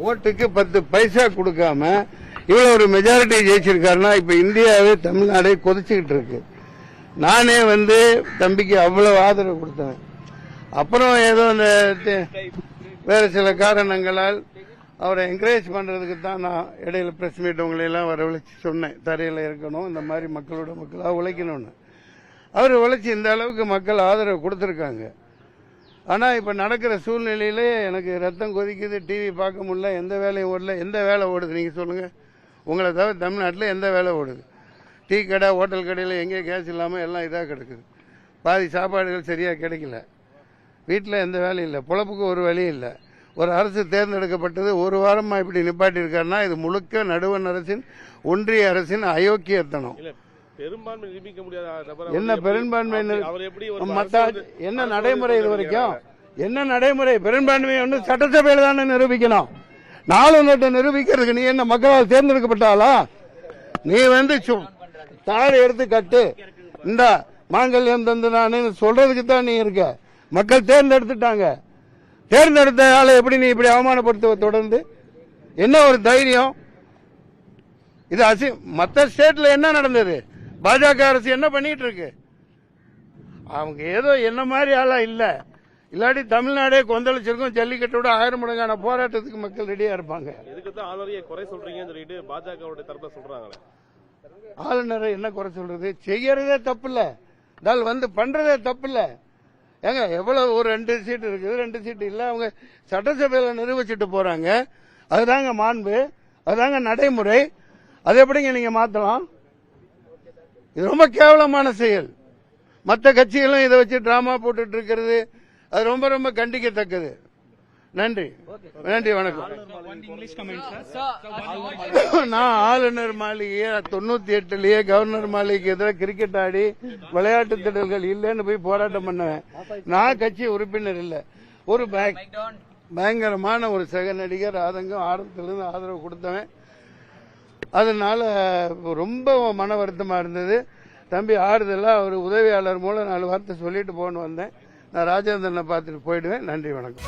ஓட்டுக்கு 10 பைசா கொடுக்காம இவ்வளவு ஒரு மெஜாரிட்டி ஜெயிச்சிருக்காருன்னா இப்ப இந்தியாவே தமிழ்நாடே கொதிச்சுக்கிட்டு இருக்கு. நானே தம்பிக்கு அவ்வளவு ஆதரவு கொடுத்தேன். அப்புறம் ஏதோ அந்த வேற சில காரணங்களால் அவரை என்கரேஜ் பண்றதுக்கு தான் நான் இடையில பிரஸ் மீட் உங்களை எல்லாம் வரவழைச்சு சொன்னேன். தரையில இருக்கணும், இந்த மாதிரி மக்களோட மக்களா உழைக்கணும்னு. அவர் உழைச்சி இந்த அளவுக்கு மக்கள் ஆதரவு கொடுத்திருக்காங்க. ஆனா இப்ப நடக்கிற சூழ்நிலையிலே எனக்கு ரத்தம் கொதிக்குது. டிவி பார்க்க முடியல, எந்த வேலையும் ஓடல. எந்த வேலை ஓடுது நீங்க சொல்லுங்க? உங்களை தவிர தமிழ்நாட்டில் எந்த வேலை ஓடுது? டீ கடை, ஹோட்டல் கடையில் எங்கேயும் கேஸ் இல்லாமல் எல்லாம் இதாக கிடக்குது. பாதி சாப்பாடுகள் சரியாக கிடைக்கல. வீட்டில் எந்த வேலையும் இல்லை, பொழப்புக்கு ஒரு வழி இல்லை. ஒரு அரசு தேர்ந்தெடுக்கப்பட்டது ஒரு வாரமாக இப்படி நிப்பாட்டி இருக்காருன்னா இது முழுக்க நடுவண் அரசின், ஒன்றிய அரசின் அயோக்கியத்தனம். என்ன பெரும்பான்மை? என்ன நடைமுறை? இது வரைக்கும் என்ன நடைமுறை? பெரும்பான்மை ஒன்று சட்டசபையில் தானே நிரூபிக்கணும். 4 நிரூபிக்கிறதுக்கு நீ என்ன மக்களால் தேர்ந்தெடுக்கப்பட்டாலா? நீ தாழை எடுத்து கட்டு, இந்த மாங்கல்யம் தந்து நான் சொல்றதுக்கு தான் நீ இருக்க. மக்கள் தேர்ந்தெடுத்துட்டாங்க. தேர்ந்தெடுத்த ஆளை எப்படி நீ இப்படி அவமானப்படுத்துவ? தொடர்ந்து என்ன ஒரு தைரியம் இது? மற்ற ஸ்டேட்ல என்ன நடந்தது? பாஜக அரசு என்ன பண்ணிட்டு இருக்கு? அவங்க ஏதோ என்ன மாதிரி ஆளா இல்ல. இல்லாட்டி தமிழ்நாடே கொந்தளிச்சிருக்கும். ஜல்லிக்கட்டோட 1000 மடங்கான போராட்டத்துக்கு மக்கள் ரெடியா இருப்பாங்க. குறை சொல்றீங்கன்னு சொல்லிட்டு பாஜக தரப்புல சொல்றாங்க. ஆளுநரை என்ன குறை சொல்றது? செய்யறதே தப்பு இல்ல, பண்றதே தப்பு இல்ல. ஏங்க எவ்வளவு ஒரு 2 சீட் இருக்குது, 2 சீட் இல்ல, அவங்க சட்டசபையில நிரூபிச்சுட்டு போறாங்க. அதுதாங்க மாண்பு, அதுதாங்க நடைமுறை. அது எப்படிங்க நீங்க மாத்தலாம்? இது ரொம்ப கேவலமான செயல். மற்ற கட்சிகளும் இதை வச்சு டிராமா போட்டுட்டு இருக்கிறது அது ரொம்ப ரொம்ப கண்டிக்கத்தக்கது. நன்றி, நன்றி, வணக்கம். நான் ஆளுநர் மாளிகையை 98லயே கவர்னர் மாளிகைக்கு எதிராக கிரிக்கெட் ஆடி விளையாட்டு திடல்கள் இல்லைன்னு போய் போராட்டம் பண்ணுவேன். நான் கட்சி உறுப்பினர் இல்ல. ஒரு பயங்கரமான ஒரு சக நடிகர் ஆதங்கம் ஆரம்பத்திலிருந்து ஆதரவு கொடுத்தவன். அதனால ரொம்ப மன வருத்தமா இருந்தது. தம்பி ஆறுதலா ஒரு உதவியாளர் மூலம் 4 வார்த்தை சொல்லிட்டு போன்னு வந்தேன். நான் ராஜேந்திரனை பார்த்துட்டு போயிடுவேன். நன்றி, வணக்கம்.